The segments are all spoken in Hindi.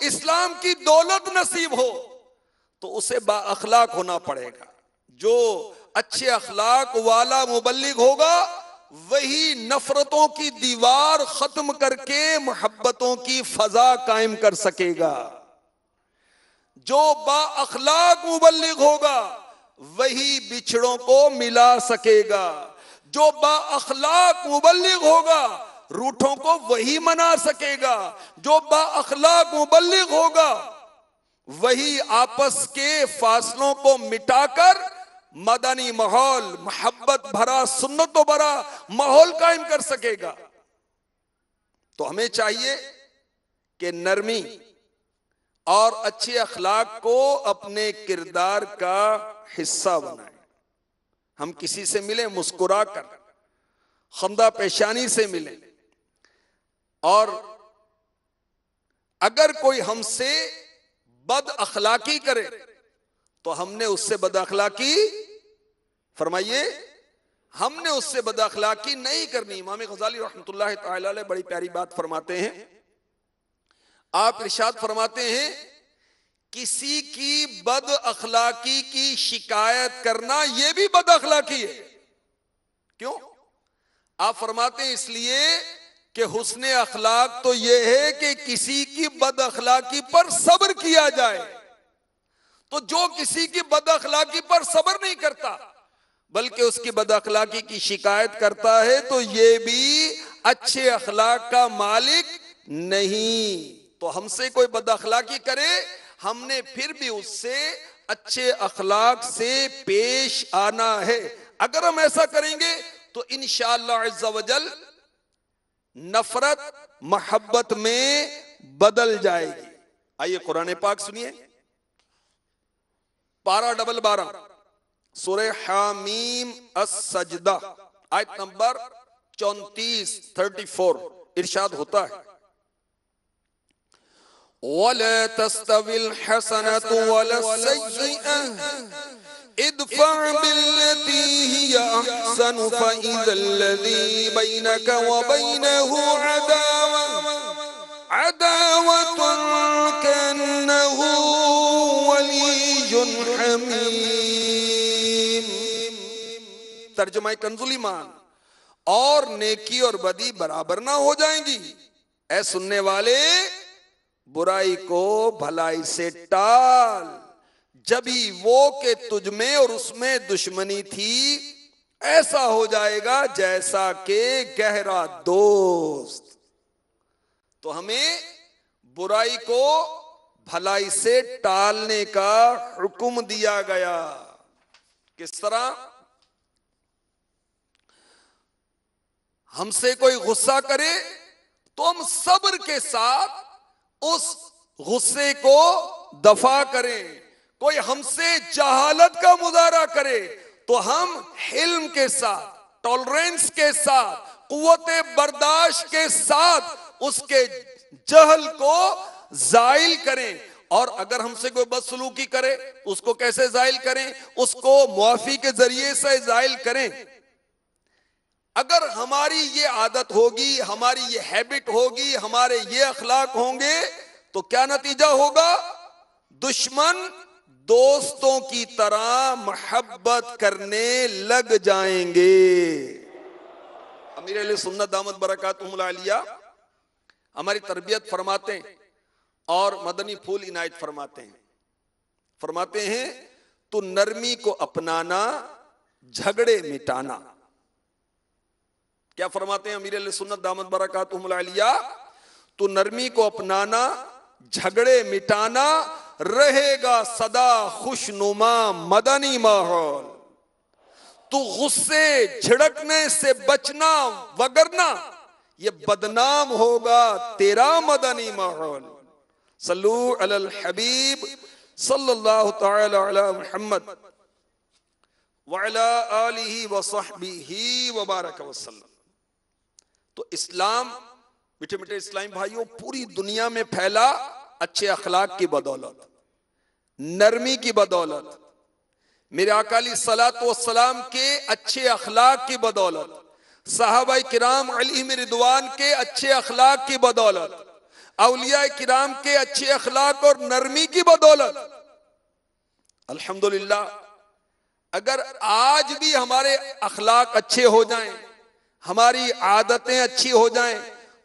इस्लाम की दौलत नसीब हो तो उसे बाअखलाक होना पड़ेगा। जो अच्छे अखलाक वाला मुबल्लिग होगा वही नफरतों की दीवार खत्म करके मोहब्बतों की फजा कायम कर सकेगा। जो बाअखलाक मुबल्लिग होगा वही बिछड़ों को मिला सकेगा। जो बाअखलाक मुबल्लिग होगा रूठों को वही मना सकेगा। जो बाअखलाक मुबल्लिग होगा वही आपस के फासलों को मिटाकर मदनी माहौल, मोहब्बत भरा, सुन्नतों भरा माहौल कायम कर सकेगा। तो हमें चाहिए कि नरमी और अच्छे अखलाक को अपने किरदार का हिस्सा बनाएं। हम किसी से मिले मुस्कुरा कर, खंदा पेशानी से मिले, और अगर कोई हमसे बद अखलाकी करे तो हमने उससे बद अखलाकी, फरमाइए, हमने उससे बद अखलाकी नहीं करनी। इमाम गजाली रहमतुल्लाह तआला अलैह बड़ी प्यारी बात फरमाते हैं। आप इरशाद फरमाते हैं किसी की बद अखलाकी की शिकायत करना यह भी बद अखलाकी है। क्यों? आप फरमाते हैं इसलिए कि हुस्ने अखलाक तो यह है कि किसी की बद अखलाकी पर सब्र किया जाए। तो जो किसी की बद अखलाकी पर सब्र नहीं करता बल्कि उसकी बद अखलाकी की शिकायत करता है तो यह भी अच्छे अखलाक का मालिक नहीं। तो हमसे कोई बद अखलाकी करे, हमने फिर भी उससे अच्छे अखलाक से पेश आना है। अगर हम ऐसा करेंगे तो इंशाअल्लाह अज़्ज़ा वजल नफरत मोहब्बत में बदल जाएगी। आइए कुरान पाक सुनिए, पारा 12 सूरह हामीम अस-सजदा आयत नंबर 34 इरशाद होता है, वला तस्तविल हसनतु वलस्सय्यअह इदफअ बिल्लती हिया अहसनु फइज़ल्लज़ी बैनका व बैनहु अदावतुन कअन्नहु वलिय्युन हमीम। तर्जुमा कंजुल ईमान, और नेकी और बदी बराबर ना हो जाएंगी। ऐ सुनने वाले, बुराई को भलाई से टाल, जभी वो के तुझ में और उसमें दुश्मनी थी ऐसा हो जाएगा जैसा के गहरा दोस्त। तो हमें बुराई को भलाई से टालने का हुक्म दिया गया। किस तरह? हमसे कोई गुस्सा करे तो हम सब्र के साथ उस गुस्से को दफा करें। कोई हमसे जहालत का मुजाहरा करे तो हम हिल्म के साथ, टॉलरेंस के साथ, कुव्वते बर्दाश्त के साथ उसके जहल को जाइल करें। और अगर हमसे कोई बदसलूकी करे उसको कैसे जाइल करें? उसको मुआफी के जरिए से जाइल करें। अगर हमारी ये आदत होगी, हमारी ये हैबिट होगी, हमारे ये अखलाक होंगे तो क्या नतीजा होगा? दुश्मन दोस्तों की तरह मोहब्बत करने लग जाएंगे। अमीर अहले सुन्नत दामत बरकातुहुल आलिया हमारी तरबियत फरमाते हैं और मदनी फूल इनायत फरमाते हैं तो नरमी को अपनाना, झगड़े मिटाना। क्या फरमाते हैं अमीर अहले सुन्नत दामत बरकातुहुल आलिया? तो नरमी को अपनाना, झगड़े मिटाना, रहेगा सदा खुशनुमा मदनी माहौल। तू गुस्से झिड़कने से बचना, वगरना ये बदनाम होगा तेरा मदनी माहौल। सल्लू अलल हबीब सल्लल्लाहु तआला अला मुहम्मद व अला आलिहि व सहबिही व बारक वसल्लम। तो इस्लाम, मीठे मीठे इस्लामी भाइयों, पूरी दुनिया में फैला अच्छे अखलाक की बदौलत, नरमी की बदौलत, मेरे आका अलैहिस्सलातु वस्सलाम के अच्छे अखलाक की बदौलत, सहाबाए किराम अलैहिम रिदवान के अच्छे अखलाक की बदौलत, औलिया किराम के अच्छे अखलाक और नरमी की बदौलत अल्हम्दुलिल्लाह, अगर आज भी हमारे अखलाक अच्छे हो जाएं, हमारी आदतें अच्छी हो जाएं,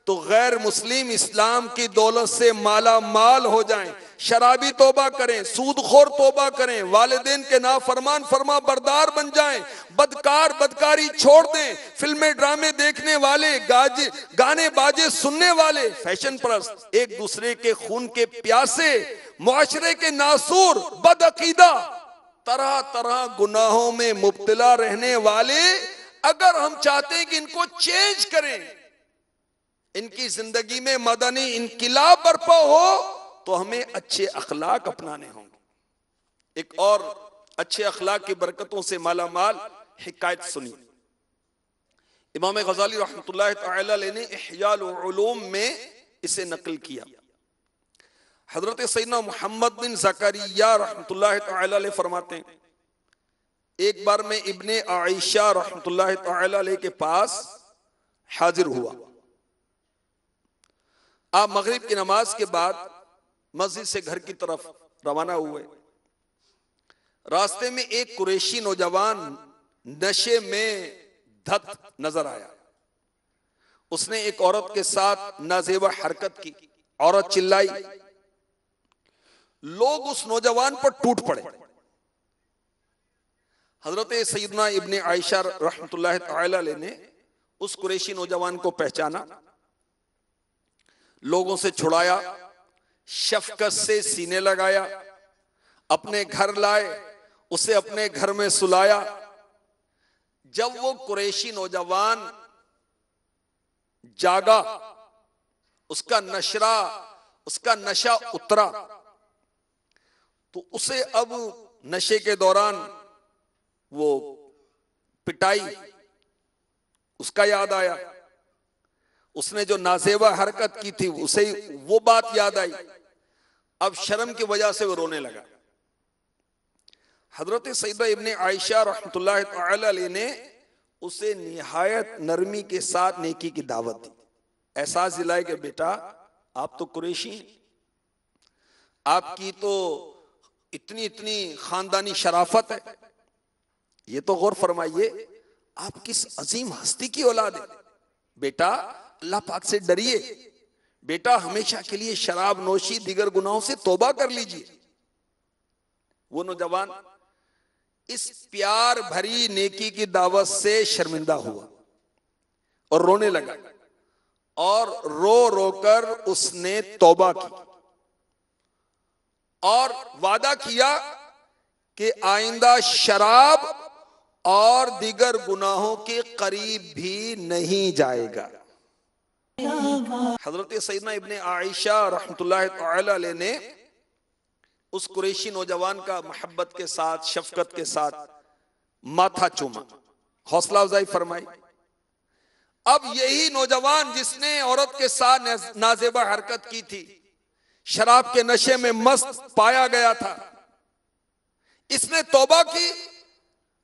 तो गैर मुस्लिम इस्लाम की दौलत से माला माल हो जाएं, शराबी तौबा करें, सूदखोर तौबा करें, वालिदैन के नाफरमान फरमा बरदार बन जाएं, बदकार बदकारी छोड़ दें, फिल्में ड्रामे देखने वाले, गाने बाजे सुनने वाले, फैशन परस्त, एक दूसरे के खून के प्यासे, मुआशरे के नासूर, बदअकीदा, तरह तरह गुनाहों में मुब्तला रहने वाले, अगर हम चाहते हैं कि इनको चेंज करें, इनकी जिंदगी में मदनी इनकिलाब बर्पा हो, तो हमें अच्छे अखलाक अपनाने होंगे। एक और अच्छे अखलाक की बरकतों से माला माल हिकायत सुनी। इमाम गजाली रहमतुल्लाह तआला अलैह ने इह्याउल उलूम में इसे नकल किया। हजरत सैयदना मोहम्मद बिन ज़करिया रहमतुल्लाह तआला अलैह फरमाते हैं, एक बार मैं इब्ने आयशा रहमतुल्लाह तआला अलैह के पास हाजिर हुआ। आप मगरिब की नमाज के बाद मस्जिद से घर की तरफ रवाना हुए। रास्ते में एक कुरैशी नौजवान नशे में धत नजर आया। उसने एक औरत के साथ नाजेबा हरकत की। औरत चिल्लाई, लोग उस नौजवान पर टूट पड़े। हजरत सैयदना इब्ने आयशा रहमतुल्लाह तआला अलैह ने उस कुरैशी नौजवान को पहचाना, लोगों से छुड़ाया, शफकत से सीने लगाया, अपने घर लाए, उसे अपने घर में सुलाया। जब वो कुरैशी नौजवान जागा, उसका नशा उतरा, तो उसे अब नशे के दौरान वो पिटाई उसका याद आया। उसने जो नाजेबा हरकत की थी उसे वो बात याद आई। अब शर्म की वजह से वो रोने लगा। हजरत सैयदा इब्ने आयशा रहमतुल्लाह तआला अलैह ने उसे निहायत नरमी के साथ नेकी की दावत दी। एहसास दिलाए कि बेटा, आप तो कुरैशी हैं, आपकी तो इतनी इतनी खानदानी शराफत है। ये तो गौर फरमाइए, आप किस अजीम हस्ती की औलाद है। बेटा, अल्लाह पाक से डरिए। बेटा, हमेशा के लिए शराब नोशी दीगर गुनाहों से तौबा कर लीजिए। वो नौजवान इस प्यार भरी नेकी की दावत से शर्मिंदा हुआ और रोने लगा, और रो रो कर उसने तौबा की और वादा किया कि आइंदा शराब और दीगर गुनाहों के करीब भी नहीं जाएगा। हजरत सैयदना इब्ने आयशा रहमतुल्लाह तआला अलैह ने उस कुरैशी नौजवान का मोहब्बत के साथ, शफकत के साथ माथा चूमा, हौसला अफजाई फरमाई। अब यही नौजवान जिसने औरत के साथ नाजेबा हरकत की थी, शराब के नशे में मस्त पाया गया था, इसने तौबा की।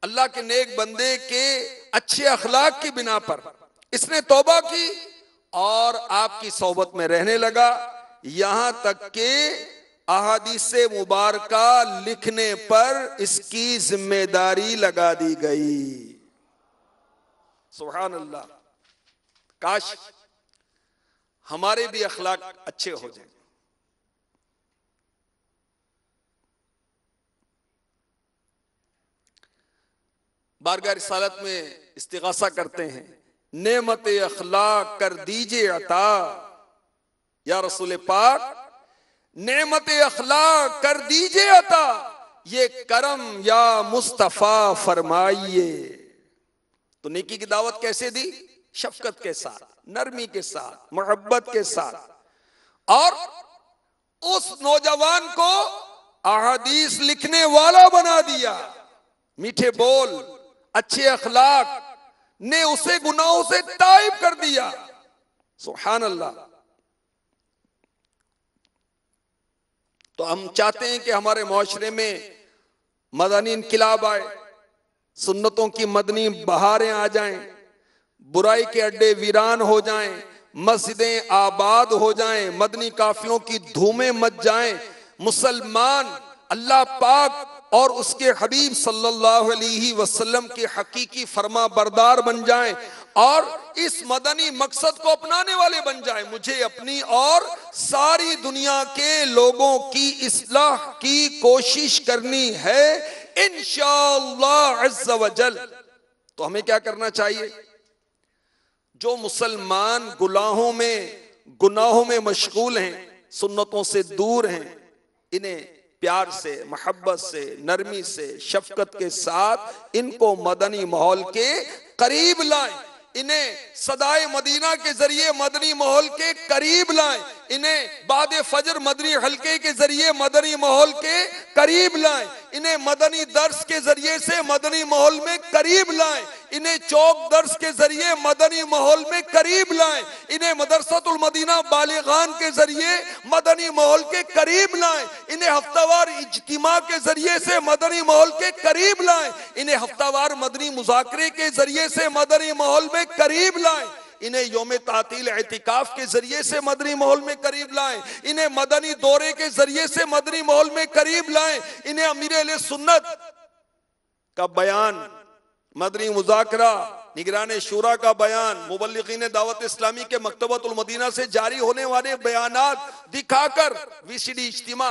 अल्लाह के नेक बंदे के अच्छे अखलाक की बिना पर इसने तौबा की और आपकी सोबत में रहने लगा। यहां तक कि अहादीसे मुबारका लिखने पर इसकी जिम्मेदारी लगा दी गई। सुभान अल्लाह। काश हमारे भी अखलाक अच्छे हो जाएं। बारगाह रिसालत में इस्तिगासा करते हैं, नेमत अखलाक कर दीजिए अता, या रसूल पाक नेमत अखलाक कर दीजिए अता, ये करम या मुस्तफा फरमाइए। तो नेकी की दावत कैसे दी? शफकत के साथ, नरमी के साथ, मोहब्बत के साथ। और उस नौजवान को अहादीस लिखने वाला बना दिया। मीठे बोल, अच्छे अखलाक ने उसे गुनाहों से ताइब कर दिया। सुभान अल्लाह। तो हम चाहते हैं कि हमारे मुआशरे में मदनी इनकिलाब आए, सुन्नतों की मदनी बहारें आ जाएं, बुराई के अड्डे वीरान हो जाएं, मस्जिदें आबाद हो जाएं, मदनी काफिलों की धूमें मच जाएं, मुसलमान अल्लाह पाक और उसके हबीब सल्लल्लाहु अलैहि वसल्लम के हकीकी फरमा बरदार बन जाएं और इस मदनी मकसद को अपनाने वाले बन जाएं। मुझे अपनी और सारी दुनिया के लोगों की इस्लाह की कोशिश करनी है इंशाअल्लाह अज़्ज़ व जल। तो हमें क्या करना चाहिए? जो मुसलमान गुनाहों में मशगूल हैं, सुन्नतों से दूर हैं, इन्हें प्यार से, मोहब्बत से, नरमी से, शफकत के साथ इनको मदनी माहौल के करीब लाएं, इन्हें सदाए मदीना के जरिए मदनी माहौल के करीब लाएं, इन्हें बाद फजर मदनी हल्के के जरिए मदनी माहौल के करीब लाएं, इन्हें मदनी दर्स के जरिए से मदनी माहौल में करीब लाएं, इन्हें चौक दर्स के जरिए मदनी माहौल में करीब लाएं, इन्हें मदरसतुल मदीना बालिगान के जरिए मदनी माहौल के करीब लाएं, इन्हें हफ्तावार इज्तिमा के जरिए से मदनी माहौल के करीब लाएं, इन्हें हफ्तावार मदनी मुज़ाकरे के जरिए से मदनी माहौल में करीब लाएं, इन्हें योम तातील एतिकाफ के जरिए से मदनी माहौल में करीब लाएं, इन्हें मदनी दौरे के जरिए से मदनी माहौल में करीब लाएं, इन्हें अमीर अहले सुन्नत का बयान, मदनी मुज़ाकरा, निगरान शूरा का बयान, मुबल्लिगीन दावत इस्लामी के मकतबतुल मदीना से जारी होने वाले बयानात दिखाकर विसिडी इज्तिमा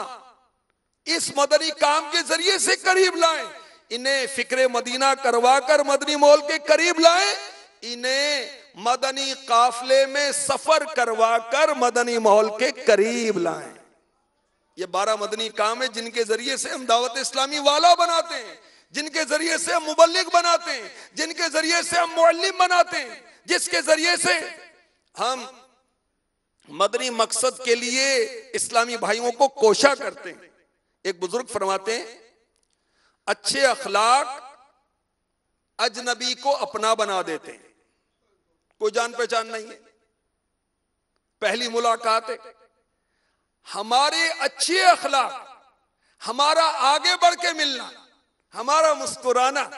इस मदनी काम के जरिए से करीब लाएं, इन्हें फिक्रे मदीना करवाकर मदनी माहौल के करीब लाएं, इन्हें मदनी काफले में सफर करवाकर मदनी माहौल के करीब लाएं। ये 12 मदनी काम है जिनके जरिए से हम दावत इस्लामी वाला बनाते हैं, जिनके जरिए से हम मुबल्लिग बनाते हैं, जिनके जरिए से हम मुअल्लिम बनाते हैं, जिसके जरिए से हम मदनी मकसद के लिए इस्लामी भाइयों को कोशा करते हैं। एक बुजुर्ग फरमाते हैं, अच्छे अखलाक अजनबी को अपना बना देते हैं। कोई जान पहचान नहीं है, पहली मुलाकात है, हमारे अच्छे अखलाक, हमारा आगे बढ़ के मिलना, हमारा मुस्कुराना,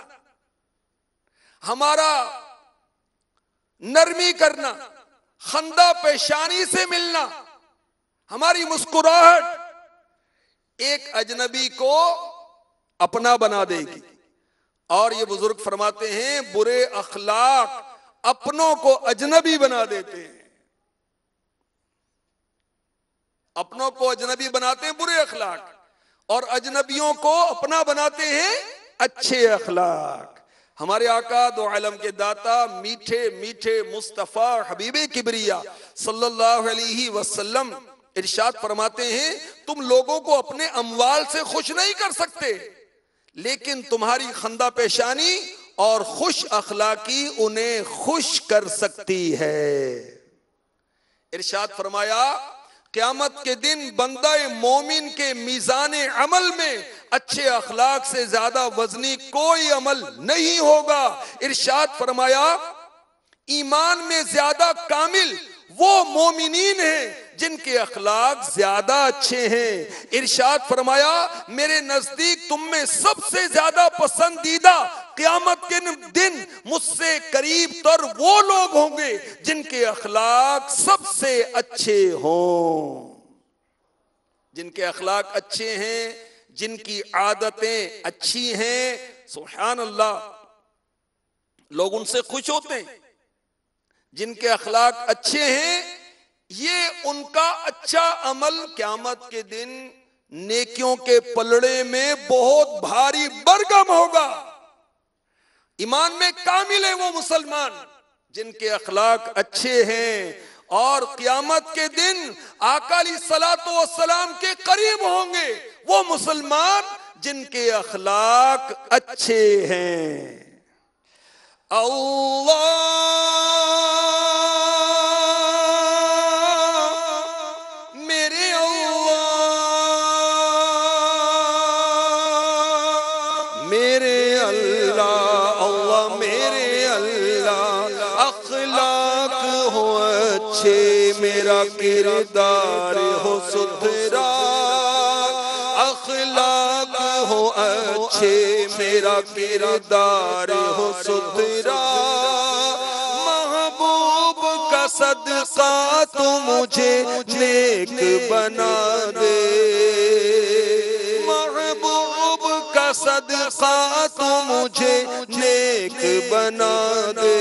हमारा नरमी करना, खंदा पेशानी से मिलना, हमारी मुस्कुराहट एक अजनबी को अपना बना देगी। और ये बुजुर्ग फरमाते हैं, बुरे अखलाक अपनों को अजनबी बना देते हैं। अपनों को अजनबी बनाते हैं बुरे अखलाक, और अजनबियों को अपना बनाते हैं अच्छे अखलाक। हमारे आका दो आलम के दाता मीठे मीठे मुस्तफा हबीबे किबरिया सल्लल्लाहु अलैहि वसल्लम इरशाद फरमाते हैं, तुम लोगों को अपने अमवाल से खुश नहीं कर सकते, लेकिन तुम्हारी खंदा पेशानी और खुश अखलाकी उन्हें खुश कर सकती है। इरशाद फरमाया, क़यामत के दिन बंदा मोमिन के मीज़ान अमल में अच्छे अखलाक से ज्यादा वजनी कोई अमल नहीं होगा। इरशाद फरमाया, ईमान में ज्यादा कामिल वो मोमिनीन हैं जिनके अखलाक ज्यादा अच्छे हैं। इरशाद फरमाया, मेरे नजदीक तुम में सबसे ज्यादा पसंदीदा क़यामत के दिन मुझसे करीब तर वो लोग होंगे जिनके अखलाक सबसे अच्छे हों, जिनके अखलाक अच्छे हैं, जिनकी आदतें अच्छी हैं। सुभान अल्लाह, लोग उनसे खुश होते हैं। जिनके अखलाक अच्छे हैं, ये उनका अच्छा अमल क़यामत के दिन नेकियों के पलड़े में बहुत भारी बरगम होगा। ईमान में कामिल है वो मुसलमान जिनके अखलाक अच्छे हैं, और क़यामत के दिन आका अलैहिस्सलातु वस्सलाम के करीब होंगे वो मुसलमान जिनके अखलाक अच्छे हैं। अल्लाह मेरे अल्लाह, मेरे अल्लाह, अल्लाह मेरे अल्लाह, अखलाक हो अच्छे, मेरा किरदार हो सुथरा, अखलाक हो अच्छे, मेरा किरदार हो सुथरा, महबूब का सदका तू मुझे नेक बना दे, महबूब का सदका तू मुझे नेक बना दे।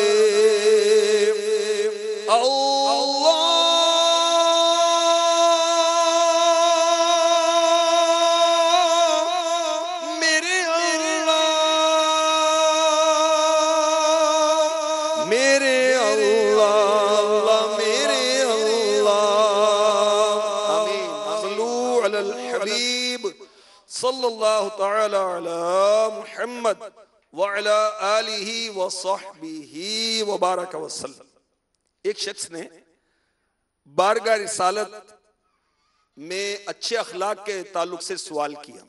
सल्लल्लाहु तआला अला मुहम्मद व अला आलिहि व सहबिहि व बारक वसल्लम। एक शख्स ने बारगाह रिसालत में अच्छे अखलाक के ताल्लुक से सवाल किया,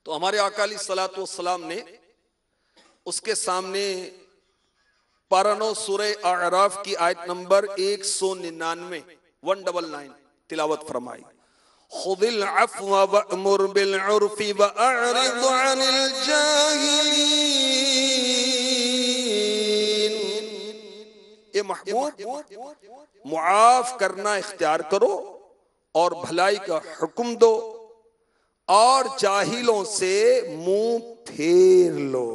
तो हमारे आका अलैहिस्सलातु वस्सलाम ने उसके सामने पारा 9 सूरह आराफ की आयत नंबर 199 199 तिलावत फरमाई। खुदिल अफ़्व वअमुर बिल उर्फ़ि वअरिद अनिल जाहिलीन। ए महबूब, मुआफ करना इख्तियार करो और भलाई का हुक्म दो और जाहिलों से मुंह फेर लो।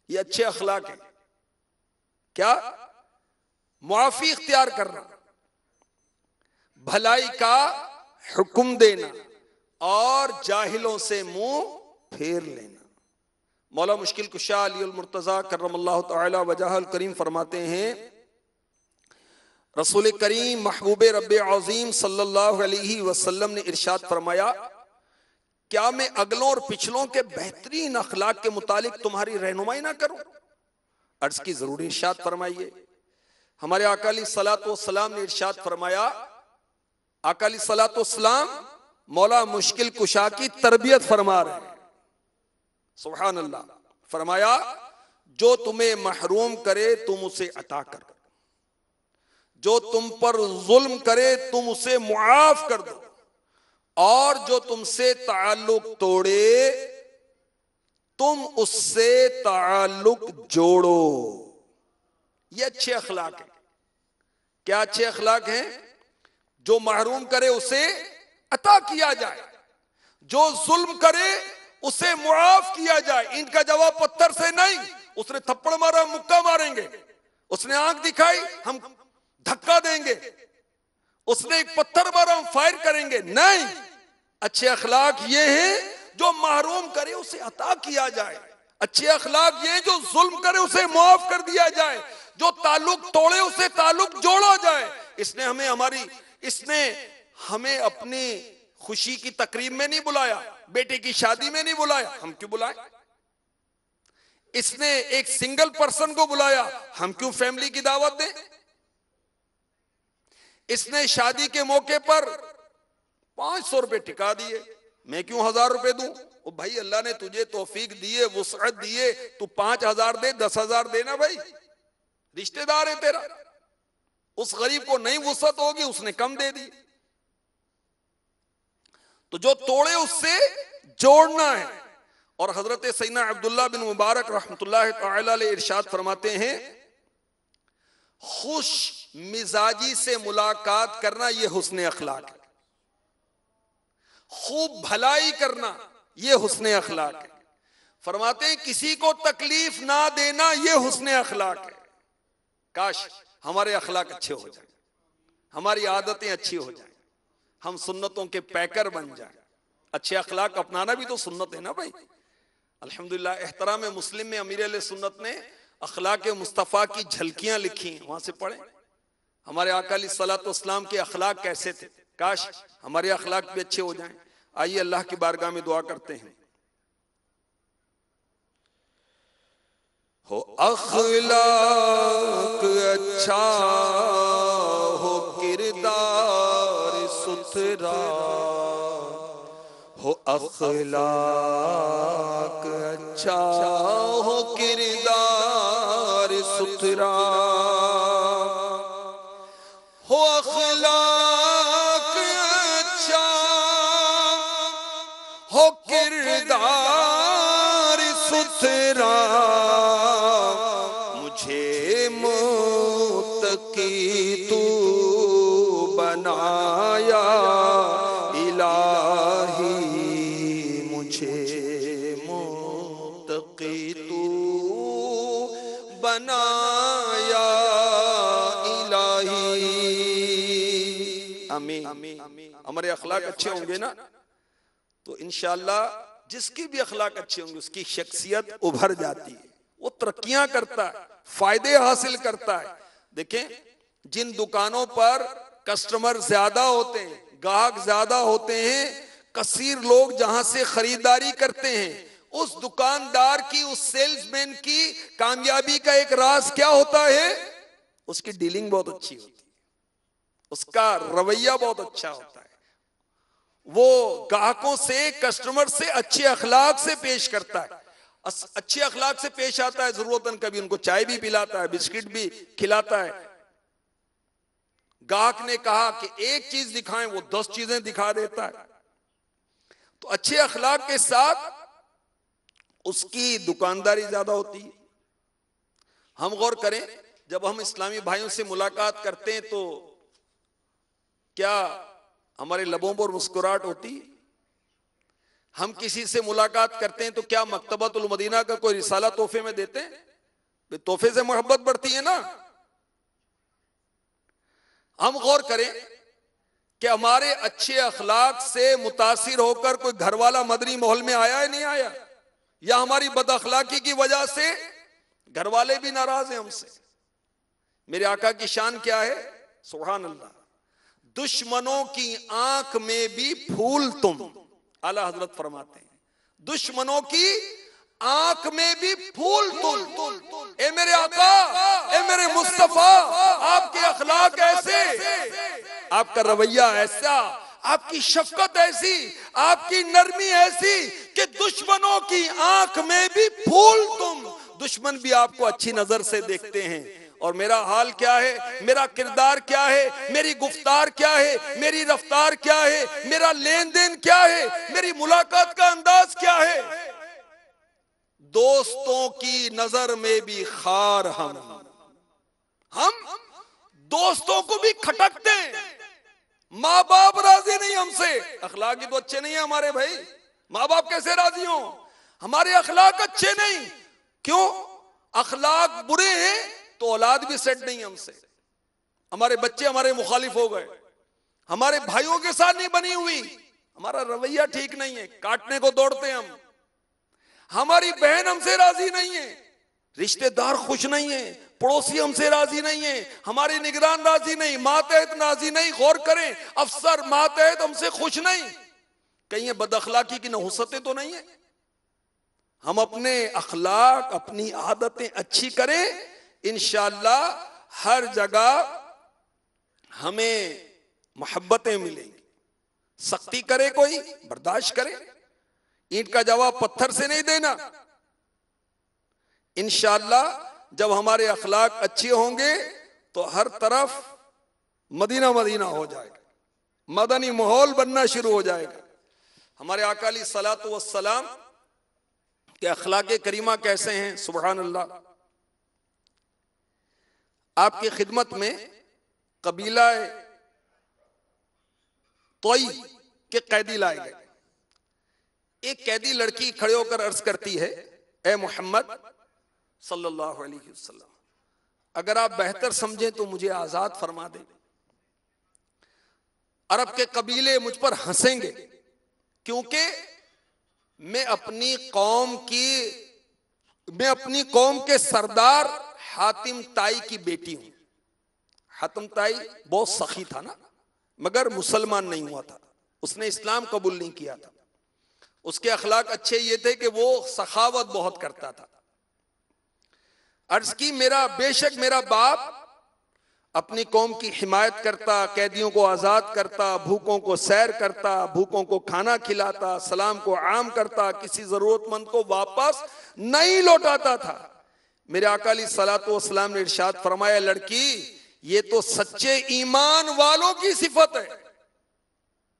ये अच्छे अखलाक है। क्या? मुआफी इख्तियार करना, भलाई का हुक्म देना और जाहिलों से मुंह फेर लेना। मौला मुश्किल कुशा अली मुर्तजा करमल्लाहु तआला वजहल करीम फरमाते हैं, रसूल करीम महबूब रब्बे अज़ीम सल्लल्लाहु अलैहि वसल्लम ने इरशाद फरमाया, क्या मैं अगलों और पिछलों के बेहतरीन अखलाक के मुतालिक तुम्हारी रहनुमाई ना करूं? अर्ज की जरूरी इरशाद फरमाइए। हमारे आका अलैहिस्सलातु वस्सलाम ने इरशाद फरमाया, आका अलैहिस्सलातु वस्सलाम मौला मुश्किल कुशा की तरबियत फरमा रहे हैं। सुभान अल्लाह। फरमाया, जो तुम्हें महरूम करे तुम उसे अता करो, जो तुम पर जुल्म करे तुम उसे मुआफ कर दो, और जो तुमसे ताल्लुक तोड़े तुम उससे ताल्लुक जोड़ो। ये अच्छे अखलाक है। क्या अच्छे अखलाक हैं? जो महरूम करे उसे अता किया जाए, जो जुल्म करे उसे मुआफ किया जाए। इनका जवाब पत्थर से नहीं, उसने थप्पड़ मारा मुक्का मारेंगे, उसने आंख दिखाई हम धक्का देंगे, उसने एक पत्थर मारा हम फायर करेंगे, नहीं। अच्छे अखलाक ये हैं जो महरूम करे उसे अता किया जाए। अच्छे अखलाक ये जो जुल्म करे उसे मुआफ कर दिया जाए, जो ताल्लुक तोड़े उसे ताल्लुक जोड़ा जाए। इसने हमें अपनी खुशी की तकरीब में नहीं बुलाया, बेटे की शादी में नहीं बुलाया, हम क्यों बुलाएं? इसने एक सिंगल पर्सन को बुलाया, हम क्यों फैमिली की दावत दें? इसने शादी के मौके पर 500 रुपए टिका दिए, मैं क्यों 1000 रुपए दूं? ओ भाई, अल्लाह ने तुझे तौफीक दिए, वुसअत दिए, तू 5000 दे, 10,000 देना भाई, रिश्तेदार है तेरा। उस गरीब को नहीं वुसअत होगी, उसने कम दे दी। तो जो तोड़े उससे जोड़ना है। और हजरत सैयदना अब्दुल्लाह बिन मुबारक रहमतुल्लाह तआला अलैह इरशाद फरमाते हैं, खुश मिजाजी से मुलाकात करना यह हुस्न अखलाक है, खूब भलाई करना यह हुस्न अखलाक है। फरमाते हैं, किसी को तकलीफ ना देना यह हुस्न अखलाक है। काश हमारे अखलाक अच्छे हो जाए, हमारी आदतें अच्छी हो जाए, हम सुन्नतों के पैकर बन जाए। अच्छे अखलाक अपनाना भी तो सुन्नत है ना भाई। अल्हम्दुलिल्लाह, एहतराम मुस्लिम में अमीर अहले सुन्नत ने अखलाक मुस्तफ़ा की झलकियां लिखी, वहां से पढ़े। हमारे आका अलैहिस्सलातु वस्सलाम के अखलाक कैसे थे, काश हमारे अखलाक भी अच्छे हो जाएं। आइए अल्लाह की बारगाह में दुआ करते हैं। हो अखलाक अच्छा, हो किरदार सुथरा, हो अखलाक अच्छा, हो किरदार सुथरा, हो अखलाक अच्छा, हो किरदार सुथरा, मुझे आमीन। हमारे अखलाक अच्छे होंगे ना तो इंशाअल्लाह जिसकी भी अखलाक अच्छे होंगे उसकी शख्सियत उभर जाती है, वो तरक्कियां करता है, फायदे हासिल करता है। देखें, जिन दुकानों पर कस्टमर ज्यादा होते हैं, ग्राहक ज्यादा होते हैं, कसीर लोग जहां से खरीदारी करते हैं, उस दुकानदार की, उस सेल्समैन की कामयाबी का एक राज क्या होता है? उसकी डीलिंग बहुत अच्छी होती है, उसका रवैया बहुत अच्छा होता है, वो ग्राहकों से, कस्टमर से अच्छे अखलाक से पेश करता है, अच्छे अखलाक से पेश आता है, जरूरतन कभी उनको चाय भी पिलाता है, बिस्किट भी खिलाता है। ग्राहक ने कहा कि एक चीज दिखाएं, वो 10 चीजें दिखा देता है। तो अच्छे अखलाक के साथ उसकी दुकानदारी ज्यादा होती है। हम गौर करें, जब हम इस्लामी भाइयों से मुलाकात करते हैं तो क्या हमारे लबों पर मुस्कुराहट होती है? हम किसी से मुलाकात करते हैं तो क्या मकतबतुल मदीना का कोई रिसाला तोहफे में देते हैं? तोहफे से मोहब्बत बढ़ती है ना। हम गौर करें कि हमारे अच्छे अखलाक से मुतासिर होकर कोई घरवाला मदनी माहौल में आया है, नहीं आया? या हमारी बदअखलाकी की वजह से घरवाले भी नाराज हैं हमसे? मेरे आका की शान क्या है? सुभान अल्लाह। दुश्मनों की आंख में भी फूल तुम, आला हजरत फरमाते हैं, दुश्मनों की आंख में भी फूल तुम। ए मेरे आका, ए मेरे मुस्तफा, आपके अखलाक ऐसे, आपका रवैया ऐसा, आपकी शफकत ऐसी, आपकी नरमी ऐसी कि दुश्मनों की आंख में भी फूल तुम। दुश्मन भी आपको अच्छी नजर से देखते हैं। और मेरा हाल क्या है, मेरा किरदार क्या है, मेरी गुफ्तार क्या है, मेरी रफ्तार क्या है, मेरा लेन देन क्या है, मेरी मुलाकात का अंदाज क्या है? दोस्तों की नजर में भी खार हम दोस्तों को भी खटकते हैं। माँ बाप राजी नहीं हमसे, अखलाक ही तो अच्छे नहीं है हमारे भाई। माँ बाप कैसे राजी हो? हमारे अखलाक अच्छे नहीं। क्यों? अखलाक बुरे हैं तो औलाद भी सेट नहीं हमसे, हमारे बच्चे हमारे मुखालिफ हो गए, हमारे भाइयों के साथ नहीं बनी हुई, हमारा रवैया ठीक नहीं है, काटने को दौड़ते हैं हम, हमारी बहन हमसे राजी नहीं है, रिश्तेदार खुश नहीं है, पड़ोसी हमसे राजी नहीं है, हमारे निगरान राजी नहीं, मातहत राजी नहीं। गौर करें, अफसर मातहत हमसे खुश नहीं। कहीं बदअखलाकी की नहुसतें तो नहीं है? हम अपने अखलाक, अपनी आदतें अच्छी करें, इंशाअल्लाह हर जगह हमें मोहब्बतें मिलेंगी। सख्ती करे कोई, बर्दाश्त करे, ईंट का जवाब पत्थर से नहीं देना। इंशाअल्लाह जब हमारे अखलाक अच्छे होंगे तो हर तरफ मदीना मदीना हो जाएगा, मदनी माहौल बनना शुरू हो जाएगा। हमारे आका अलैहिस्सलातु वस्सलाम के अखलाक करीमा कैसे हैं? सुभान अल्लाह। आपकी खिदमत में कबीला तोई के कैदी लाए गए। एक कैदी लड़की खड़े होकर अर्ज करती है, ए मोहम्मद सल्लल्लाहु अलैहि वसल्लम, अगर आप बेहतर समझें तो मुझे आजाद फरमा दें। अरब के कबीले मुझ पर हंसेंगे क्योंकि मैं अपनी कौम के सरदार हातिम ताई की बेटी हूं। हातिम ताई बहुत सखी था ना, मगर मुसलमान नहीं हुआ था, उसने इस्लाम कबूल नहीं किया था। उसके अखलाक अच्छे ये थे कि वो सखावत बहुत करता था। अर्ज की, बेशक मेरा बाप अपनी कौम की हिमायत करता, कैदियों को आजाद करता, भूखों को सैर करता, भूखों को खाना खिलाता, सलाम को आम करता, किसी जरूरतमंद को वापस नहीं लौटाता था। मेरे आका अलैहिस्सलातु वस्सलाम ने इरशाद फरमाया, लड़की ये तो सच्चे ईमान वालों की सिफत है।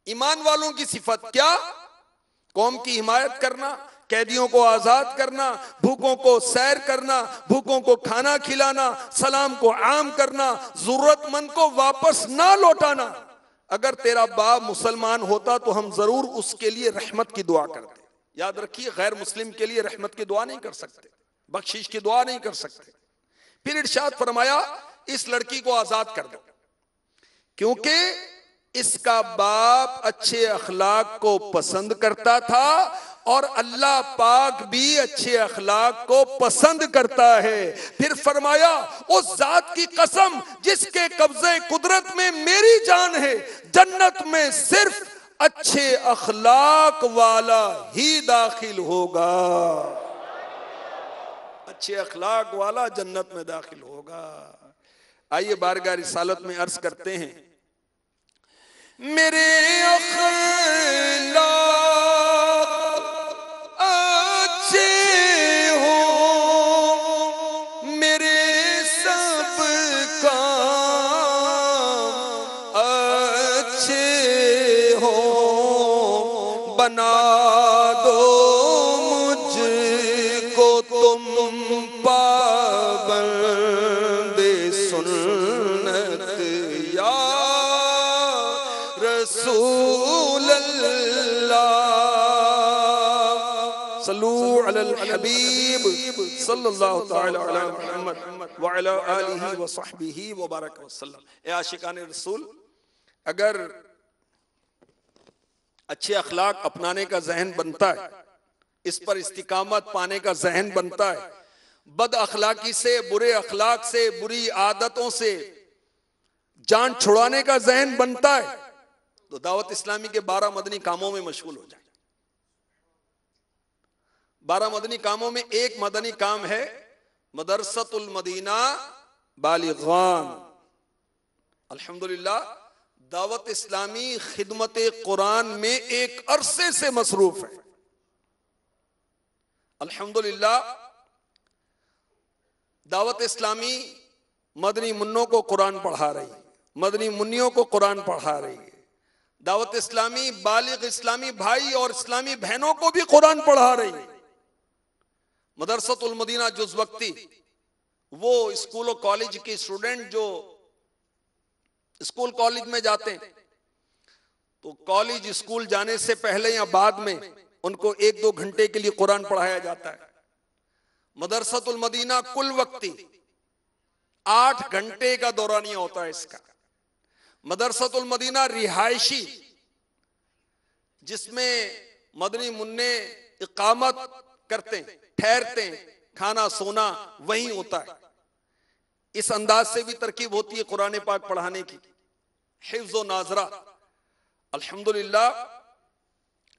ईमान वालों की सिफत क्या? कौम की हिमायत करना, कैदियों को आजाद करना, भूखों को सैर करना, भूखों को खाना खिलाना, सलाम को आम करना, जरूरतमंद को वापस ना लौटाना। अगर तेरा बाप मुसलमान होता तो हम जरूर उसके लिए रहमत की दुआ करते। याद रखिए, गैर मुस्लिम के लिए रहमत की दुआ नहीं कर सकते, बख्शिश की दुआ नहीं कर सकते। फिर इरशाद फरमाया, इस लड़की को आजाद कर दो, क्योंकि इसका बाप अच्छे अखलाक को पसंद करता था और अल्लाह पाक भी अच्छे अखलाक को पसंद करता है। फिर फरमाया, उस जात की कसम जिसके कब्जे कुदरत में मेरी जान है, जन्नत में सिर्फ अच्छे अखलाक वाला ही दाखिल होगा। अच्छे अखलाक वाला जन्नत में दाखिल होगा। आइए बारगाह रिसालत में अर्ज करते हैं, मेरे अखलाक अच्छे हो, मेरे सब काम अच्छे हो, बना दो मुझको तुम पाबंदे सुन्नत या रसूल अल्लाह। सल्लू अलल हबीब सल्लल्लाहु तआला अला मुहम्मद व अला आलिहि व सहबिहि व बारक वसल्लम। ए आशिकाने रसूल, अगर अच्छे अखलाक अपनाने का जहन बनता है, इस पर इस्तिकामत पाने का जहन बनता है, बद अखलाकी से, बुरे अखलाक से, बुरी आदतों से जान छुड़ाने का जहन बनता है, तो दावत इस्लामी के 12 मदनी कामों में मशगूल हो जाए। 12 मदनी कामों में एक मदनी काम है मदरसतुल मदीना बालिगान। अल्हम्दुलिल्लाह दावत इस्लामी खिदमत कुरान में एक अरसे से मसरूफ है। अल्हम्दुलिल्लाह दावत इस्लामी मदनी मुन्नों को कुरान पढ़ा रही है, मदनी मुन्नियों को कुरान पढ़ा रही है। दावत इस्लामी बालिग इस्लामी भाई और इस्लामी बहनों को भी कुरान पढ़ा रही है। मदरसतुल मदीना जुज़ वक्ती, वो स्कूल और कॉलेज के स्टूडेंट जो स्कूल कॉलेज में जाते हैं, तो कॉलेज स्कूल जाने से पहले या बाद में उनको 1-2 घंटे के लिए कुरान पढ़ाया जाता है। मदरसतुल मदीना कुल वक्ती 8 घंटे का दौरानिया होता है इसका। मदरसतुल मदीना रिहायशी, जिसमें मदनी मुन्ने इकामत करते हैं, ठहरते हैं, खाना सोना वहीं होता है। इस अंदाज से भी तरकीब होती है कुरान पाक पढ़ाने की, हिफ्ज़ व नाज़रा। अल्हम्दुलिल्लाह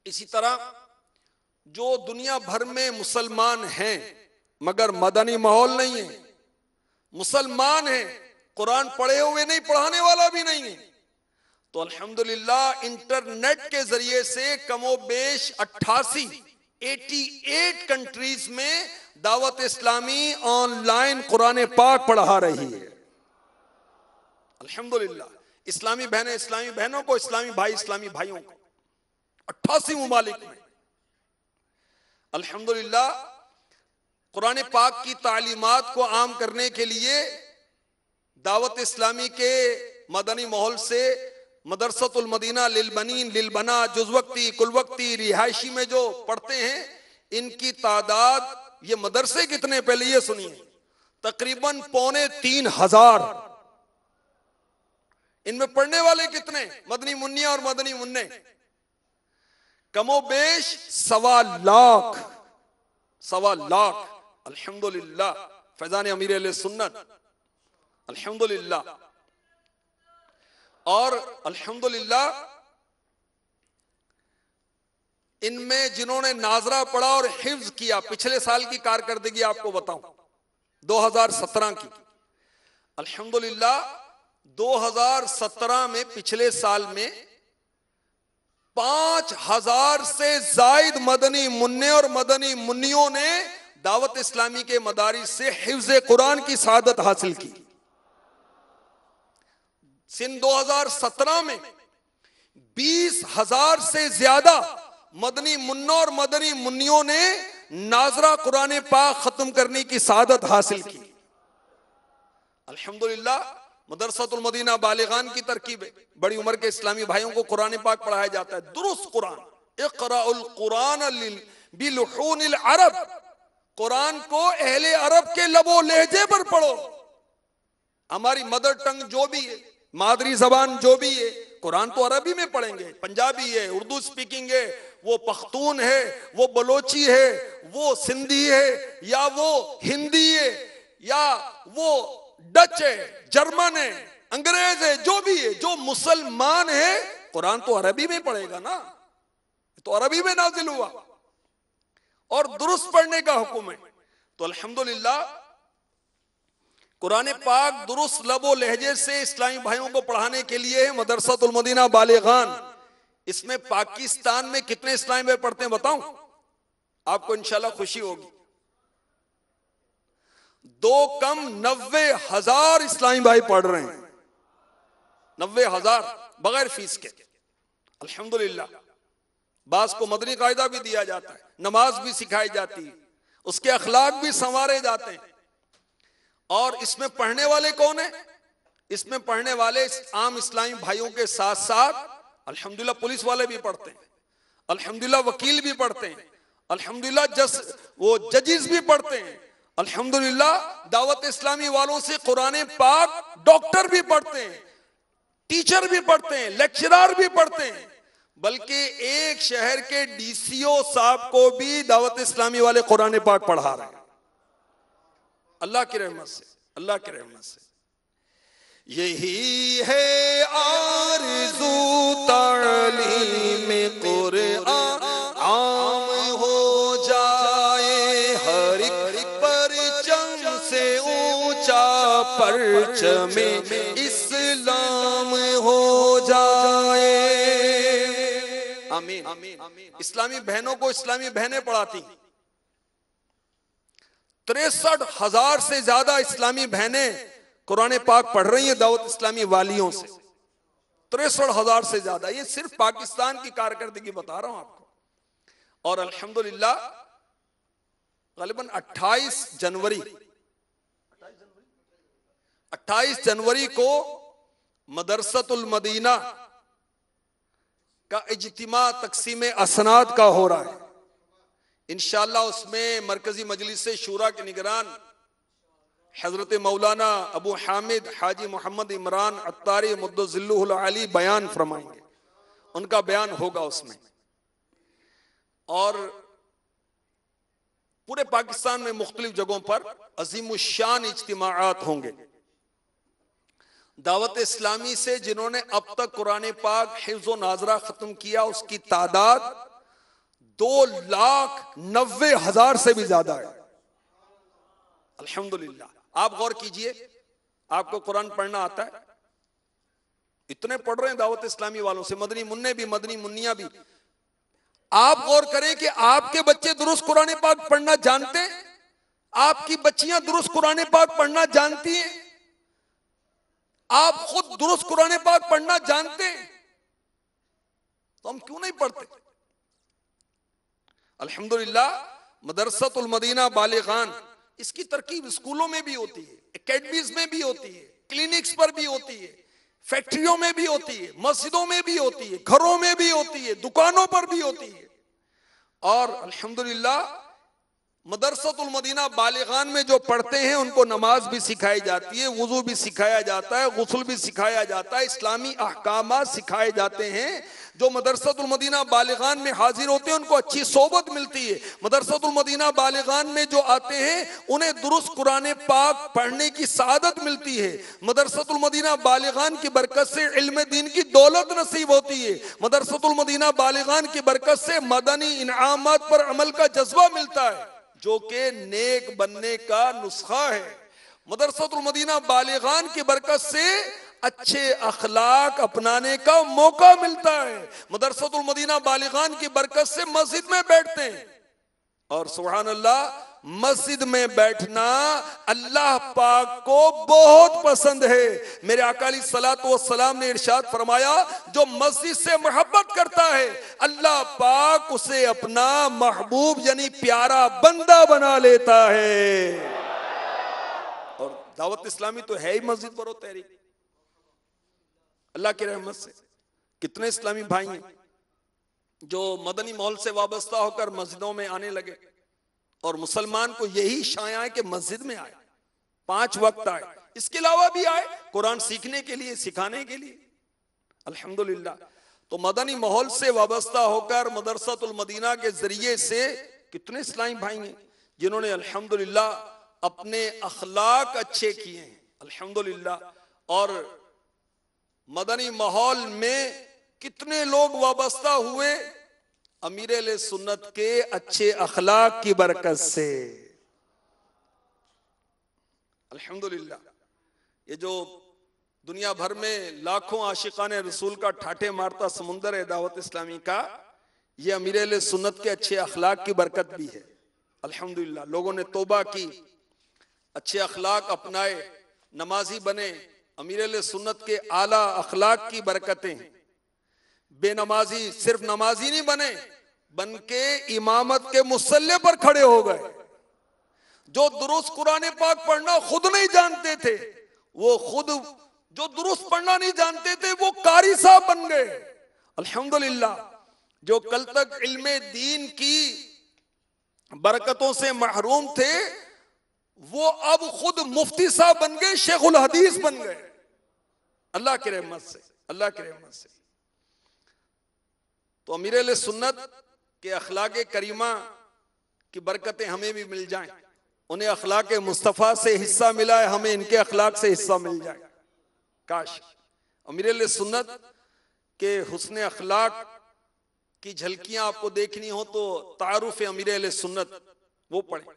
इसी तरह जो दुनिया भर में मुसलमान हैं मगर मदनी माहौल नहीं है, मुसलमान हैं कुरान पढ़े हुए नहीं, पढ़ाने वाला भी नहीं है, तो अल्हम्दुलिल्लाह इंटरनेट के जरिए से कमोबेश 88 कंट्रीज में दावत इस्लामी ऑनलाइन कुरान पाक पढ़ा रही है। अल्हम्दुलिल्लाह इस्लामी बहनें इस्लामी बहनों को, इस्लामी भाई इस्लामी भाइयों को 88 मुमालिक में अल्हम्दुलिल्लाह कुरान पाक की तालीमात को आम करने के लिए दावत इस्लामी के मदनी माहौल से मदरसतुल मदीना लिलबनीन लिलबना जुज़वक्ती कुलवक्ती रिहायशी में जो पढ़ते हैं, इनकी तादाद, ये मदरसे कितने पहले ये सुनिए, तकरीबन 3,500। इनमें पढ़ने वाले कितने मदनी मुन्निया और मदनी मुन्ने? कमोबेश 1.25 लाख। अल्हम्दुलिल्लाह फैजान अमीर अहले सुन्नत, अल्हम्दुलिल्लाह। और अल्हम्दुलिल्लाह इनमें जिन्होंने नाजरा पढ़ा और हिफ्ज किया, पिछले साल की कारकर्दगी आपको बताऊं 2017 की, अल्हम्दुलिल्लाह 2017 में पिछले साल में 5,000 से जायद मदनी मुन्ने और मदनी मुन्नियों ने दावत इस्लामी के मदारिस से हिफ्ज़ कुरान की सआदत हासिल की। सन 2017 में 20,000 से ज्यादा मदनी मुन्नों और मदनी मुन्नियों ने नाजरा कुरान पाक खत्म करने की सआदत हासिल की। अल्हम्दुलिल्लाह मदरसतुल मदीना बालिगान की तरकीब है, बड़ी उम्र के इस्लामी भाइयों को कुरान पाक पढ़ाया जाता है, दुरुस्त कुरान। इक़राउल कुरान बिलुहूनिल अरब, कुरान को अहले अरब के लबो लहजे पर पढ़ो। हमारी मदर टंग जो भी है, मादरी जबान जो भी है, कुरान तो अरबी में पढ़ेंगे, पंजाबी है, उर्दू स्पीकिंग है, वो पख्तून है, वो बलोची है, वो सिंधी है, या वो हिंदी है, या वो डच है, जर्मन है, अंग्रेज है, जो भी है, जो मुसलमान है, कुरान तो अरबी में पढ़ेगा ना, तो अरबी में नाजिल हुआ और दुरुस्त पढ़ने का हुक्म है। तो अल्हम्दुलिल्लाह कुरान पाक दुरुस्त लबो लहजे से इस्लामी भाइयों को पढ़ाने के लिए है मदरसतुल मदीना बालिगान। इसमें पाकिस्तान में कितने इस्लामी भाई पढ़ते हैं बताऊं? आपको इंशाल्लाह खुशी होगी। 2 कम 90,000 इस्लामी भाई पढ़ रहे हैं, 90,000 बगैर फीस के। अल्हम्दुलिल्लाह बास को मदनी कायदा भी दिया जाता है, नमाज भी सिखाई जाती है, उसके अखलाक भी संवारे जाते हैं। और इसमें पढ़ने वाले कौन है? इसमें पढ़ने वाले आम इस्लामी भाइयों के साथ साथ अल्हम्दुलिल्लाह पुलिस वाले भी पढ़ते हैं, अल्हम्दुलिल्लाह वकील भी पढ़ते हैं, अल्हम्दुलिल्लाह जजेस भी पढ़ते हैं, अल्हम्दुलिल्लाह दावत इस्लामी वालों से कुरान पाक डॉक्टर भी पढ़ते हैं, टीचर भी पढ़ते हैं, लेक्चरर भी पढ़ते हैं, बल्कि एक शहर के डीसीओ साहब को भी दावत इस्लामी वाले कुरान पाक पढ़ा रहे हैं। अल्लाह की रहमत से, अल्लाह की रहमत से। यही है आरज़ू तालीम कुरान आम हो जाए, हर एक परचम से ऊंचा परचम इस्लाम हो जाए। आमीन। इस्लामी बहनों को इस्लामी बहनें पढ़ाती, 63,000 से ज्यादा इस्लामी बहनें कुरान पाक पढ़ रही हैं दावत इस्लामी वालियों से, 63,000 से ज्यादा। ये सिर्फ पाकिस्तान की कारकर्दगी बता रहा हूं आपको। और अल्हम्दुलिल्लाह गलिबन 28 जनवरी को मदरसतुल मदीना का इज्तिमा तकसीम असनाद का हो रहा है। इंशाअल्लाह उसमें मरकजी मजलिस से शूरा के निगरान हजरत मौलाना अबू हामिद हाजी मोहम्मद इमरान अत्तारी मुद्दज़िल्लुहुल आली बयान फरमाएंगे, उनका बयान होगा उसमें। और पूरे पाकिस्तान में मुख्तलिफ जगहों पर अजीमुशान इज्तिमाआत होंगे। दावत इस्लामी से जिन्होंने अब तक कुरान पाक हिफ्ज़ व नाज़रा खत्म किया उसकी तादाद 2,90,000 से भी ज्यादा है। अल्हम्दुलिल्लाह। आप गौर कीजिए, आपको कुरान पढ़ना आता है? इतने पढ़ रहे हैं दावत इस्लामी वालों से, मदनी मुन्ने भी, मदनी मुन्निया भी। आप गौर करें कि आपके बच्चे दुरुस्त कुरान पाक पढ़ना जानते हैं? आपकी बच्चियां दुरुस्त कुरान पाक पढ़ना जानती हैं? आप खुद दुरुस्त कुरान पाक पढ़ना जानते हैं? तो हम क्यों नहीं पढ़ते? अल्हम्दुलिल्लाह मदरसतुल मदीना बालिगान, इसकी तरकीब स्कूलों में भी होती है, एकेडमीज में भी होती है, क्लिनिक्स पर भी होती है, फैक्ट्रियों में भी होती है, मस्जिदों में भी होती है, घरों में भी होती है, दुकानों पर भी होती है। और अल्हम्दुलिल्लाह मदरसतुल मदीना बालिगान में जो पढ़ते हैं उनको नमाज भी सिखाई जाती है, वुजू भी सिखाया जाता है, गुस्ल भी सिखाया जाता है, इस्लामी अहकामात सिखाए जाते हैं। जो मदरसतुल मदीना बालिगान में हाजिर होते हैं उनको अच्छी सोबत मिलती है। मदरसतुल मदीना बालिगान में जो आते हैं उन्हें दुरुस्त कुरान पाक पढ़ने की सादत मिलती है। मदरसतुल मदीना बालिगान की बरकत से इल्म दीन की दौलत नसीब होती है। मदरसतुल मदीना बालिगान की बरकत से मदनी इनामात पर अमल का जज्बा मिलता है, जो कि नेक बनने का नुस्खा है। मदरसतुल मदीना बालिगान की बरकत से अच्छे अखलाक अपनाने का मौका मिलता है। मदरसतुल मदीना बालिगान की बरकत से मस्जिद में बैठते हैं, और सुभान अल्लाह मस्जिद में बैठना अल्लाह पाक को बहुत पसंद है। मेरे आका अलैहिस्सलातु वस्सलाम ने इरशाद फरमाया, जो मस्जिद से मोहब्बत करता है अल्लाह पाक उसे अपना महबूब यानी प्यारा बंदा बना लेता है। और दावत इस्लामी तो है ही मस्जिद पर तहरीक। अल्लाह की रहमत से कितने इस्लामी भाई हैं जो मदनी माहौल से वाबस्ता होकर मस्जिदों में आने लगे, और मुसलमान को यही शाया है कि मस्जिद में आए, 5 वक्त आए, इसके अलावा भी आए कुरान सीखने के लिए, सिखाने के लिए। अल्हम्दुलिल्लाह। तो मदनी माहौल से वाबस्ता होकर मदरसातुल मदीना के जरिए से कितने इस्लामी भाई हैं जिन्होंने अल्हम्दुलिल्लाह अपने अखलाक अच्छे किए हैं, अल्हम्दुलिल्लाह। और मदनी माहौल में कितने लोग वाबस्ता हुए अमीर सुन्नत के अच्छे अखलाक की बरकत से, अल्हम्दुलिल्लाह। ये जो दुनिया भर में लाखों आशिकान रसूल का ठाठे मारता समुंदर है दावत इस्लामी का, ये अमीर सुन्नत के अच्छे अखलाक की बरकत भी है, अल्हम्दुलिल्लाह। लोगों ने तौबा की, अच्छे अखलाक अपनाए, नमाजी बने। अमीर सुन्नत के आला अखलाक की बरकतें हैं। बेनमाजी सिर्फ नमाजी नहीं बने, बन के इमामत के मुसल्ले पर खड़े हो गए। जो दुरुस्त कुरान पाक पढ़ना खुद नहीं जानते थे, वो खुद जो दुरुस्त पढ़ना नहीं जानते थे वो कारी साहब बन गए, अल्हम्दुलिल्लाह। जो कल तक इल्मे दीन की बरकतों से महरूम थे वो अब खुद मुफ्ती साहब बन गए, शेखुल हदीस बन गए, अल्लाह की रहमत से, अल्लाह की रहमत से। तो अमीर सुन्नत के अखलाक करीमा की बरकतें हमें भी मिल जाएं। उन्हें अखलाक मुस्तफ़ा से हिस्सा मिला है, हमें इनके अखलाक से हिस्सा मिल जाए। काश अमीर सुन्नत के हुस्न अखलाक की झलकियां आपको देखनी हो तो तारुफ अमीर सुन्नत वो पढ़े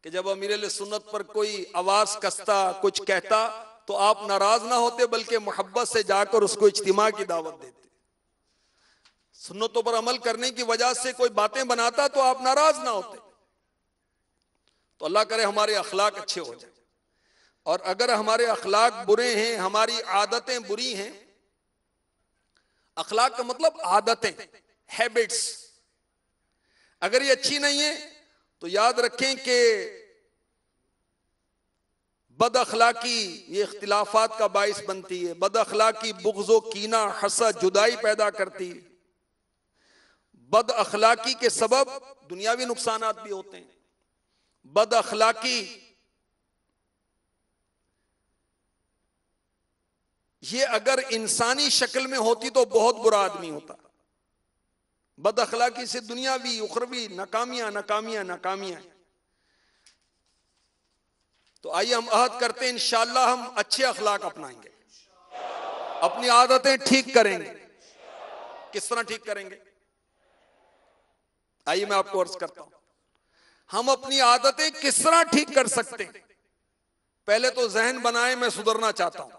कि जब अमीर सुन्नत पर कोई आवाज कसता, कुछ कहता तो आप नाराज ना होते, बल्कि मोहब्बत से जाकर उसको इज्तिमा की दावत देते। सुन्नतों पर अमल करने की वजह से कोई बातें बनाता तो आप नाराज ना होते। तो अल्लाह करे हमारे अखलाक अच्छे हो जाए। और अगर हमारे अखलाक बुरे हैं, हमारी आदतें बुरी हैं, अखलाक का मतलब आदतें, हैबिट्स, अगर ये अच्छी नहीं है तो याद रखें कि बद अखलाकी ये इख्तिलाफात का बाइस बनती है। बद अखलाकी बुग़्ज़ो, कीना, हसद, जुदाई पैदा करती है। बद अखलाकी के सबब दुनियावी नुकसानात भी होते हैं। बद अखलाकी ये अगर इंसानी शक्ल में होती तो बहुत बुरा आदमी होता। बद अखलाकी से दुनियावी उखरवी नाकामियां नाकामियां नाकामियां। तो आइए हम अहद करते हैं इंशाअल्लाह हम अच्छे अखलाक अपनाएंगे, अपनी आदतें ठीक करेंगे। किस तरह ठीक करेंगे? आइए मैं आपको अर्ज करता हूं, हम अपनी आदतें किस तरह ठीक कर सकते हैं। पहले तो जहन बनाए मैं सुधरना चाहता हूं।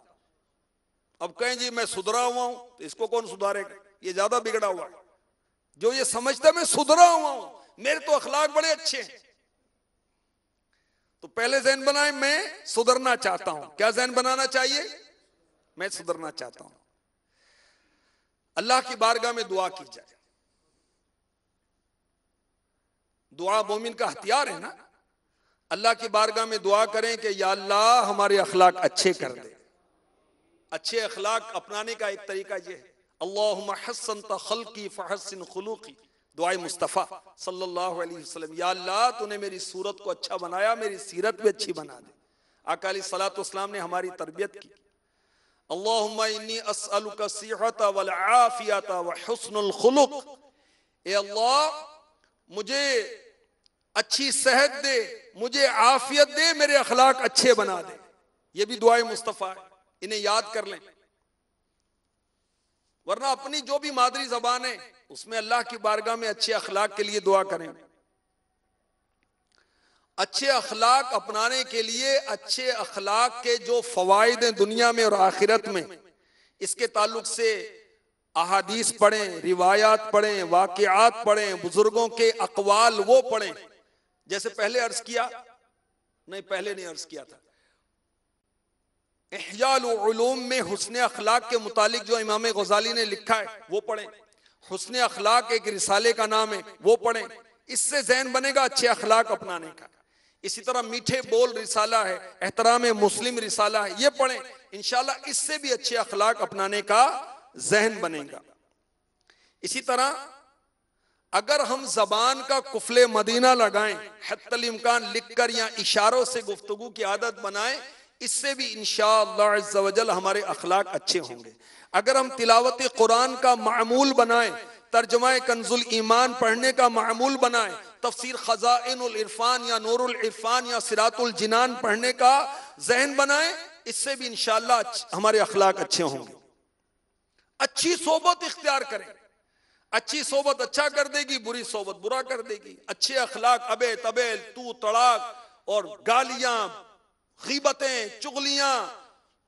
अब कहें जी मैं सुधरा हुआ हूं तो इसको कौन सुधारेगा, ये ज्यादा बिगड़ा हुआ है। जो ये समझता है मैं सुधरा हुआ हूं, मेरे तो अखलाक बड़े अच्छे हैं, तो पहले जहन बनाए मैं सुधरना चाहता हूं। क्या जहन बनाना चाहिए? मैं सुधरना चाहता हूं। अल्लाह की बारगाह में दुआ की जाए। दुआ मोमिन का हथियार है ना। अल्लाह की बारगाह में दुआ करें कि या अल्लाह हमारे अखलाक अच्छे कर दे। अच्छे अखलाक अपनाने का एक तरीका यह है, अल्लाहुम्मा हस्सनत खल्की फहस्सिन खुलूकी, दुआए मुस्तफ़ा सल्लल्लाहु अलैहि वसल्लम। या अल्लाह तूने मेरी सूरत को अच्छा बनाया, मेरी सीरत भी अच्छी बना दे। आका अलैहिस्सलातु वस्सलाम ने हमारी तरबियत की। अल्लाहुम्मा इन्नी अस्अलुका सिहता वल आफियता व हुस्नुल खुलुक। ए अल्लाह मुझे अच्छी सेहत दे, मुझे आफियत दे, मेरे अखलाक अच्छे बना दे। ये भी दुआए मुस्तफ़ा है, इन्हें याद कर लें। वरना अपनी जो भी मादरी जबान है उसमें अल्लाह की बारगाह में अच्छे अखलाक के लिए दुआ करें। अच्छे अखलाक अपनाने के लिए अच्छे अखलाक के जो फवाइद हैं दुनिया में और आखिरत में, इसके ताल्लुक से अहादीस पढ़ें, रिवायात पढ़ें, वाक़ियात पढ़ें, बुजुर्गों के अक़वाल वो पढ़ें। जैसे पहले अर्ज किया, नहीं पहले नहीं अर्ज किया था, इह्याउल उलूम में हुस्न अखलाक के मुतालिक जो इमाम गज़ाली ने लिखा है वो पढ़ें। हुस्न अखलाक एक रिसाले का नाम है, वो पढ़ें। इससे ज़हन बनेगा अच्छे अखलाक अपनाने का। इसी तरह मीठे बोल रिसाला है, एहतराम मुस्लिम रिसाला है, ये पढ़ें। इंशाअल्लाह इससे भी अच्छे अखलाक अपनाने का ज़हन बनेगा। इसी तरह अगर हम जबान का कुफले मदीना लगाएं, हत्तल इम्कान लिख कर या इशारों से गुफ्तगू की आदत बनाएं, इससे भी इंशाअल्लाह अज़्ज़ा वजल हमारे अखलाक अच्छे होंगे। अगर हम तिलावत कुरान का मामूल बनाएं, तर्जुमा कंजुल ईमान पढ़ने का मामूल बनाएं, तफसीर खज़ाइनुल इरफान या नूरुल इरफान या सिरातुल जिनान पढ़ने का जहन बनाएं, इससे भी इंशाअल्लाह हमारे अखलाक अच्छे होंगे। अच्छी सोबत इख्तियार करें। अच्छी सोबत अच्छा कर देगी, बुरी सोबत बुरा कर देगी। अच्छे अखलाक, अबे तबेल, तू तड़ाक और गालियां, गीबतें, चुगलियां,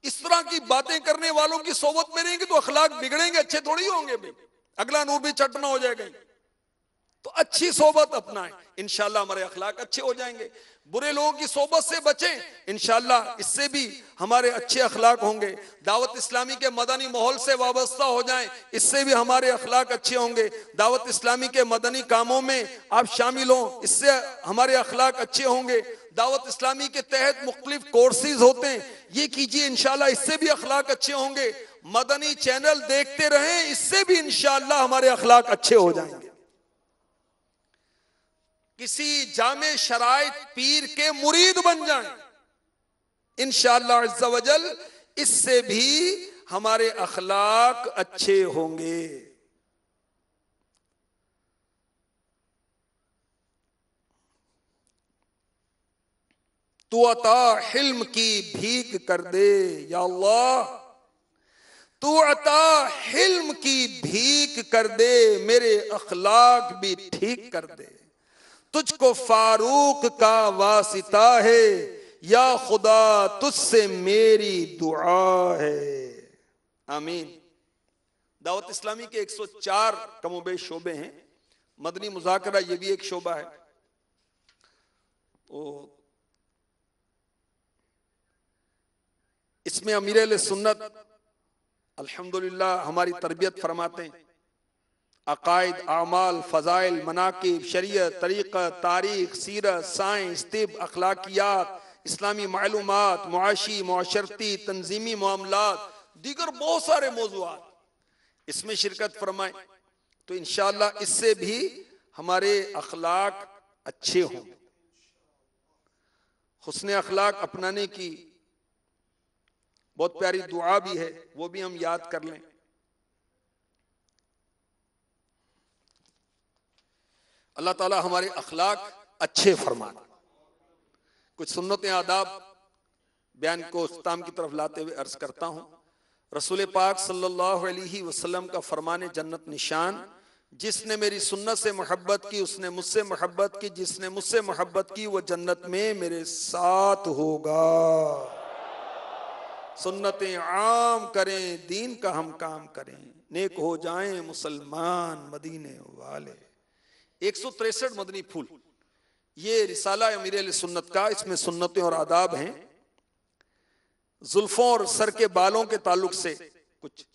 इस तरह की बातें करने वालों की सोबत में रहेंगे तो अखलाक बिगड़ेंगे, अच्छे थोड़ी होंगे भाई, अगला नूर भी चटना हो जाएगा। तो अच्छी सोबत अपनाएं, इंशाअल्लाह हमारे अखलाक अच्छे हो जाएंगे। बुरे लोगों की सोबत से बचें, इंशाअल्लाह इससे भी हमारे अच्छे अखलाक होंगे। दावत इस्लामी के मदनी माहौल से वाबस्ता हो जाएं, इससे भी हमारे अखलाक अच्छे होंगे। दावत इस्लामी के मदनी कामों में आप शामिल हों, इससे हमारे अखलाक अच्छे होंगे। दावत इस्लामी के तहत मुख्तलिफ कोर्सेज होते हैं, ये कीजिए, इंशाअल्लाह इससे भी अखलाक अच्छे होंगे। मदनी चैनल देखते रहें, इससे भी इंशाअल्लाह हमारे अखलाक अच्छे हो जाएंगे। किसी जामे शराइत पीर के मुरीद बन जाएं, इंशाअल्लाह अज़्ज़ा वजल इससे भी हमारे अखलाक अच्छे होंगे। तू अता हिल्म की भीख कर दे या अल्लाह, तू अता हिल्म की भीख कर दे, मेरे अखलाक भी ठीक कर दे। तुझको फारूक का वासिता है या खुदा, तुझसे मेरी दुआ है। आमीन। दावत इस्लामी के 104 कमोबेश शोबे हैं, मदनी मुज़ाकरा ये भी एक शोबा है। तो इसमें अमीर अहले सुन्नत अल्हम्दुलिल्लाह हमारी तरबियत फरमाते हैं। अकायद, आमाल, फ़ज़ाइल, मनाकिब, शरीयत, तरीक़त, तारीख़, सीरत, साइंस, तिब, अखलाकियात, इस्लामी मालूमात, मुआशी, मुआशरती, तंजीमी मामलात, दीगर बहुत सारे मौज़ूआत इसमें शिरकत फरमाएं, तो इंशाअल्लाह इससे भी हमारे अखलाक अच्छे हों। हुस्न अखलाक अपनाने की बहुत प्यारी दुआ भी है, वो भी हम याद कर लें। अल्लाह ताला हमारे अखलाक अच्छे फरमाए। कुछ सुन्नतें आदाब बयान को इख्तिताम की तरफ लाते हुए अर्ज करता हूँ। रसूल पाक सल्लल्लाहु अलैहि वसल्लम का फरमाने जन्नत निशान, जिसने मेरी सुन्नत से मोहब्बत की उसने मुझसे मोहब्बत की, जिसने मुझसे मोहब्बत की वो जन्नत में मेरे साथ होगा। सुन्नतें आम करें, दीन का हम काम करें, नेक हो जाएं मुसलमान मदीने वाले। 163 मदनी फूल, ये रिसाला अमीर अहले सुन्नत का, इसमें सुन्नतें और आदाब हैं। जुल्फों और सर के बालों के ताल्लुक से कुछ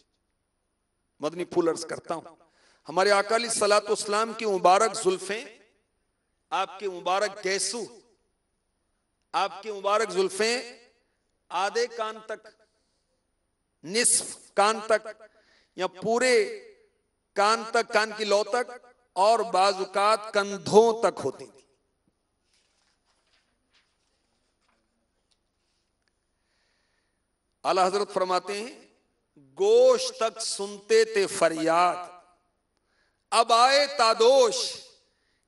मदनी फूल अर्ज करता हूं। हमारे आका अलैहिस्सलातु वस्सलाम की मुबारक जुल्फें, आपके मुबारक गैसू, आपकी मुबारक जुल्फें आधे कान तक, निस्फ कान तक या पूरे कान तक, कान की लौ तक, और बाजुकात कंधों तक होती थी। आला हजरत फरमाते हैं, गोश तक सुनते थे फरियाद, अब आए तादोश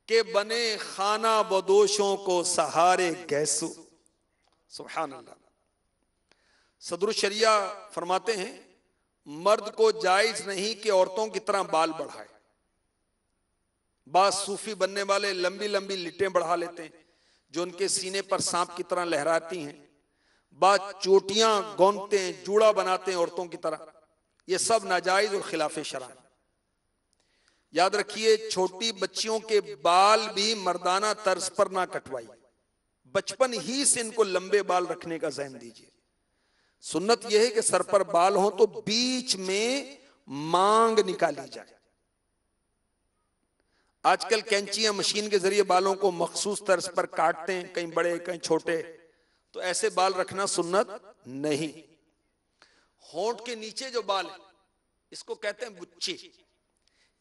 के बने खाना बदोशों को सहारे गैसू। सुभान अल्लाह। सदरुल शरिया फरमाते हैं, मर्द को जायज नहीं कि औरतों की तरह बाल बढ़ाए। बास सूफी बनने वाले लंबी लंबी लिटें बढ़ा लेते हैं जो उनके सीने पर सांप की तरह लहराती हैं। बात चोटियां गौनते हैं, जूड़ा बनाते हैं औरतों की तरह। ये सब नाजायज और खिलाफे शरा। याद रखिए, छोटी बच्चियों के बाल भी मर्दाना तर्ज पर ना कटवाई, बचपन ही से इनको लंबे बाल रखने का ज़हन दीजिए। सुन्नत यह है कि सर पर बाल हो तो बीच में मांग निकाली जाए। आजकल कैंचियां मशीन के जरिए बालों को मखसूस तर्ज पर काटते हैं, कहीं बड़े कहीं छोटे, तो ऐसे बाल रखना सुन्नत नहीं। होंठ के नीचे जो बाल है इसको कहते हैं बुच्ची।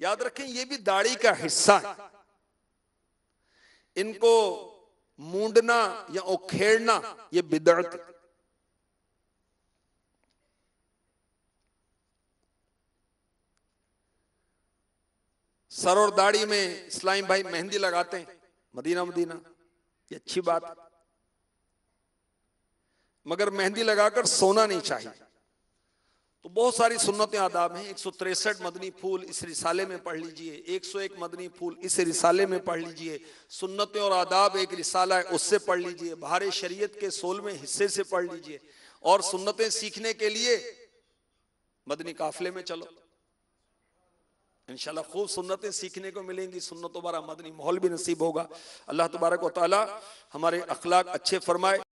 याद रखें, ये भी दाढ़ी का हिस्सा है। इनको मूंडना या उखेड़ना ये बिदअत है। सर और दाढ़ी में इस्लामी भाई मेहंदी लगाते हैं, मदीना मदीना, ये अच्छी बात है, मगर मेहंदी लगाकर सोना नहीं चाहिए। तो बहुत सारी सुन्नतें आदाब हैं। 163 मदनी फूल इस रिसाले में पढ़ लीजिए, 101 मदनी फूल इस रिसाले में पढ़ लीजिए, सुन्नतें और आदाब एक रिसाला है उससे पढ़ लीजिए, बहार शरीयत के 16वें हिस्से से पढ़ लीजिए, और सुन्नतें सीखने के लिए मदनी काफिले में चलो, इंशाल्लाह खूब सुन्नतें सीखने को मिलेंगी, सुन्नतों वाला मदनी माहौल भी नसीब होगा। अल्लाह तबारक व तआला हमारे अखलाक अच्छे फरमाए।